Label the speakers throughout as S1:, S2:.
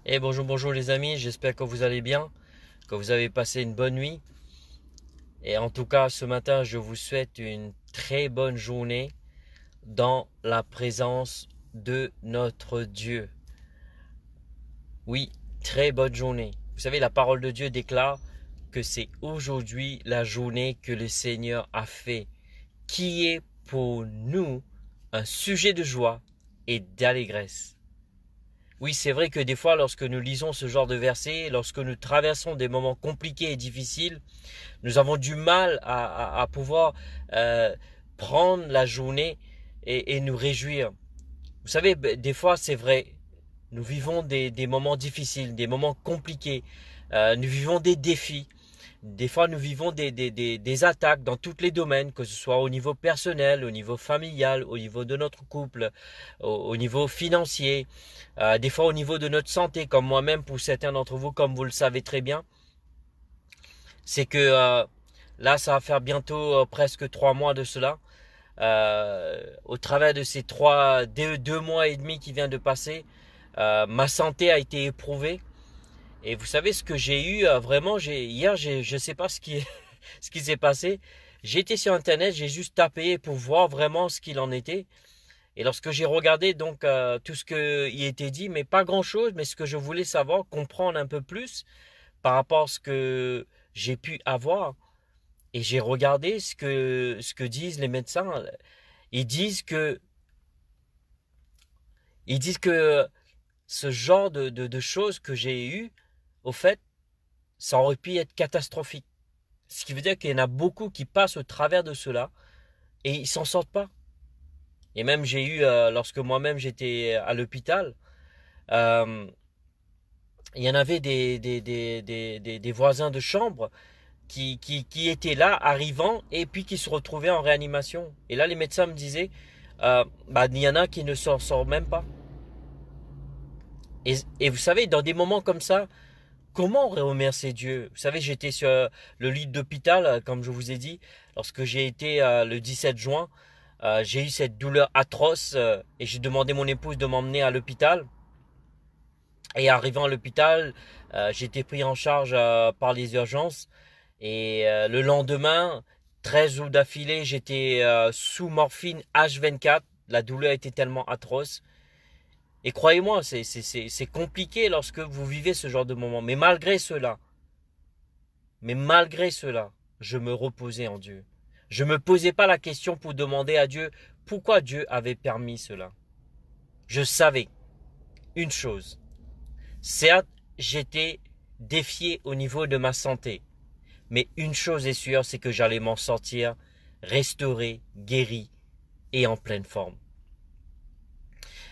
S1: Et bonjour, bonjour les amis, j'espère que vous allez bien, que vous avez passé une bonne nuit. Et en tout cas, ce matin, je vous souhaite une très bonne journée dans la présence de notre Dieu. Oui, très bonne journée. Vous savez, la parole de Dieu déclare que c'est aujourd'hui la journée que le Seigneur a fait, qui est pour nous un sujet de joie et d'allégresse. Oui, c'est vrai que des fois, lorsque nous lisons ce genre de versets, lorsque nous traversons des moments compliqués et difficiles, nous avons du mal à pouvoir euh, prendre la journée et nous réjouir. Vous savez, des fois, c'est vrai, nous vivons des moments difficiles, des moments compliqués, nous vivons des défis. Des fois, nous vivons des attaques dans tous les domaines, que ce soit au niveau personnel, au niveau familial, au niveau de notre couple, au niveau financier, des fois au niveau de notre santé, comme moi-même, pour certains d'entre vous, comme vous le savez très bien. C'est que là, ça va faire bientôt presque 3 mois de cela. Au travers de ces 2 mois et demi qui viennent de passer, ma santé a été éprouvée. Et vous savez ce que j'ai eu vraiment, hier, je ne sais pas ce qui s'est passé. J'ai été sur internet, j'ai juste tapé pour voir vraiment ce qu'il en était. Et lorsque j'ai regardé donc tout ce qui était dit, mais pas grand-chose, mais ce que je voulais savoir, comprendre un peu plus par rapport à ce que j'ai pu avoir. Et j'ai regardé ce que disent les médecins. Ils disent que, ils disent que ce genre de choses que j'ai eues, au fait, ça aurait pu être catastrophique. Ce qui veut dire qu'il y en a beaucoup qui passent au travers de cela et ils s'en sortent pas. Et même j'ai eu, lorsque moi-même j'étais à l'hôpital, euh, il y en avait des voisins de chambre qui étaient là, arrivant, et puis qui se retrouvaient en réanimation. Et là, les médecins me disaient, il y en a qui ne s'en sortent même pas. Et vous savez, dans des moments comme ça, comment remercier Dieu? Vous savez, j'étais sur le lit d'hôpital, comme je vous ai dit, lorsque j'ai été le 17 juin. J'ai eu cette douleur atroce et j'ai demandé à mon épouse de m'emmener à l'hôpital. Et arrivant à l'hôpital, j'ai été pris en charge par les urgences. Et le lendemain, 13 jours d'affilée, j'étais sous morphine H24. La douleur était tellement atroce. Et croyez-moi, c'est compliqué lorsque vous vivez ce genre de moment. Mais malgré cela, je me reposais en Dieu. Je ne me posais pas la question pour demander à Dieu pourquoi Dieu avait permis cela. Je savais une chose. Certes, j'étais défié au niveau de ma santé. Mais une chose est sûre, c'est que j'allais m'en sortir restauré, guéri et en pleine forme.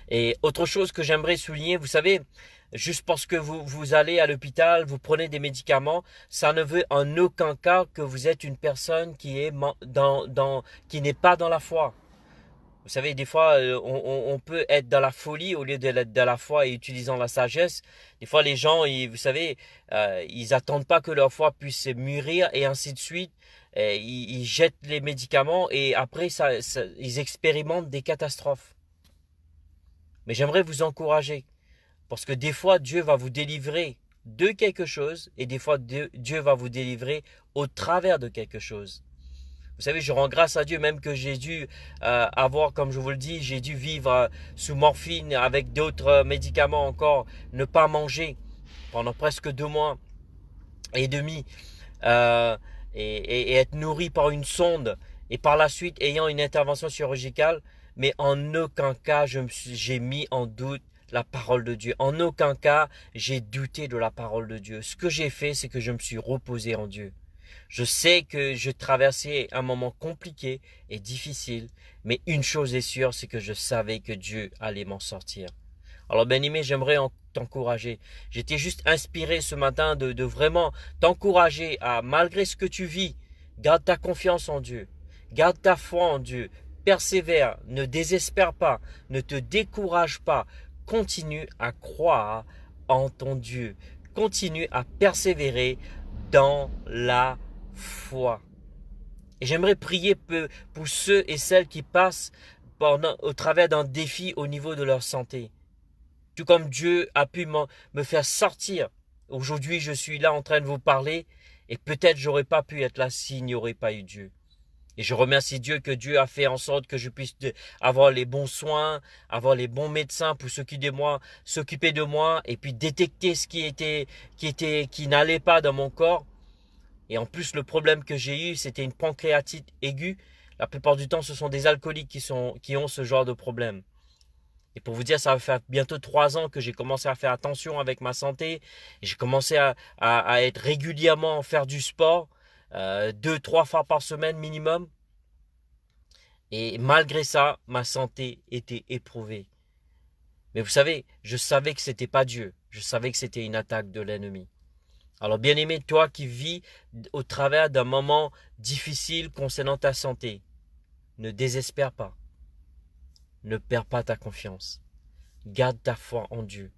S1: Et autre chose que j'aimerais souligner, vous savez, juste parce que vous allez à l'hôpital, vous prenez des médicaments, ça ne veut en aucun cas que vous êtes une personne qui n'est pas dans la foi. Vous savez, des fois, on peut être dans la folie au lieu d'être dans la foi et utilisant la sagesse. Des fois, les gens, vous savez, ils attendent pas que leur foi puisse mûrir et ainsi de suite. Ils jettent les médicaments et après, ils expérimentent des catastrophes. Mais j'aimerais vous encourager parce que des fois, Dieu va vous délivrer de quelque chose et des fois, Dieu va vous délivrer au travers de quelque chose. Vous savez, je rends grâce à Dieu même que j'ai dû avoir, comme je vous le dis, j'ai dû vivre sous morphine avec d'autres médicaments encore, ne pas manger pendant presque 2 mois et demi euh, et être nourri par une sonde et par la suite ayant une intervention chirurgicale, mais en aucun cas j'ai mis en doute la parole de Dieu. En aucun cas j'ai douté de la parole de Dieu. Ce que j'ai fait, c'est que je me suis reposé en Dieu. Je sais que je traversais un moment compliqué et difficile, mais une chose est sûre, c'est que je savais que Dieu allait m'en sortir. Alors bien-aimé, j'aimerais t'encourager. J'étais juste inspiré ce matin de vraiment t'encourager à, malgré ce que tu vis, garde ta confiance en Dieu, garde ta foi en Dieu, persévère, ne désespère pas, ne te décourage pas, continue à croire en ton Dieu, continue à persévérer dans la foi. Et j'aimerais prier pour ceux et celles qui passent au travers d'un défi au niveau de leur santé. Tout comme Dieu a pu me faire sortir. Aujourd'hui, je suis là en train de vous parler et peut-être j'aurais pas pu être là s'il n'y aurait pas eu Dieu. Et je remercie Dieu que Dieu a fait en sorte que je puisse avoir les bons soins, avoir les bons médecins pour s'occuper de moi et puis détecter ce qui n'allait pas dans mon corps. Et en plus, le problème que j'ai eu, c'était une pancréatite aiguë. La plupart du temps, ce sont des alcooliques qui ont ce genre de problème. Et pour vous dire, ça va faire bientôt 3 ans que j'ai commencé à faire attention avec ma santé. Et j'ai commencé à être régulièrement, à faire du sport, 2, 3 fois par semaine minimum. Et malgré ça, ma santé était éprouvée. Mais vous savez, je savais que c'était pas Dieu. Je savais que c'était une attaque de l'ennemi. Alors bien aimé, toi qui vis au travers d'un moment difficile concernant ta santé, ne désespère pas. Ne perds pas ta confiance. Garde ta foi en Dieu.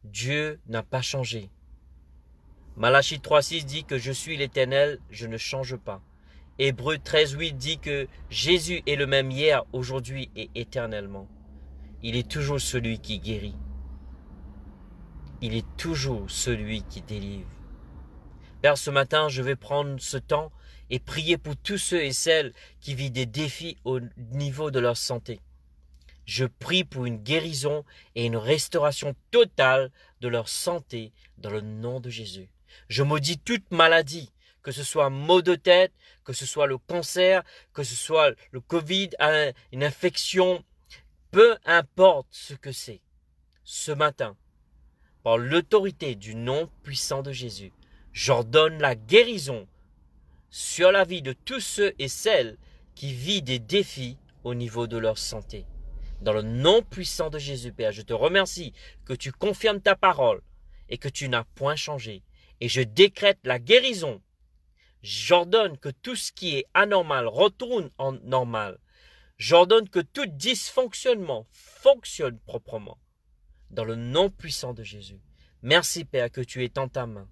S1: Dieu n'a pas changé. Malachie 3,6 dit que je suis l'Éternel, je ne change pas. Hébreux 13,8 dit que Jésus est le même hier, aujourd'hui et éternellement. Il est toujours celui qui guérit. Il est toujours celui qui délivre. Père, ce matin, je vais prendre ce temps et prier pour tous ceux et celles qui vivent des défis au niveau de leur santé. Je prie pour une guérison et une restauration totale de leur santé dans le nom de Jésus. Je maudis toute maladie, que ce soit maux de tête, que ce soit le cancer, que ce soit le Covid, une infection, peu importe ce que c'est. Ce matin, par l'autorité du nom puissant de Jésus, j'ordonne la guérison sur la vie de tous ceux et celles qui vivent des défis au niveau de leur santé. Dans le nom puissant de Jésus, Père, je te remercie que tu confirmes ta parole et que tu n'as point changé. Et je décrète la guérison. J'ordonne que tout ce qui est anormal retourne en normal. J'ordonne que tout dysfonctionnement fonctionne proprement. Dans le nom puissant de Jésus. Merci, Père, que tu es en ta main.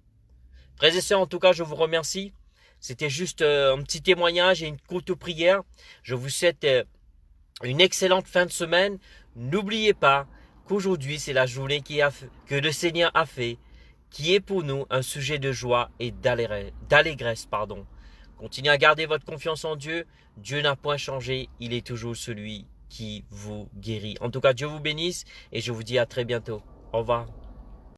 S1: Frères et sœurs, en tout cas, je vous remercie. C'était juste un petit témoignage et une courte prière. Je vous souhaite une excellente fin de semaine. N'oubliez pas qu'aujourd'hui, c'est la journée que le Seigneur a fait, qui est pour nous un sujet de joie et d'allégresse. Continuez à garder votre confiance en Dieu. Dieu n'a point changé. Il est toujours celui qui vous guérit. En tout cas, Dieu vous bénisse et je vous dis à très bientôt. Au revoir.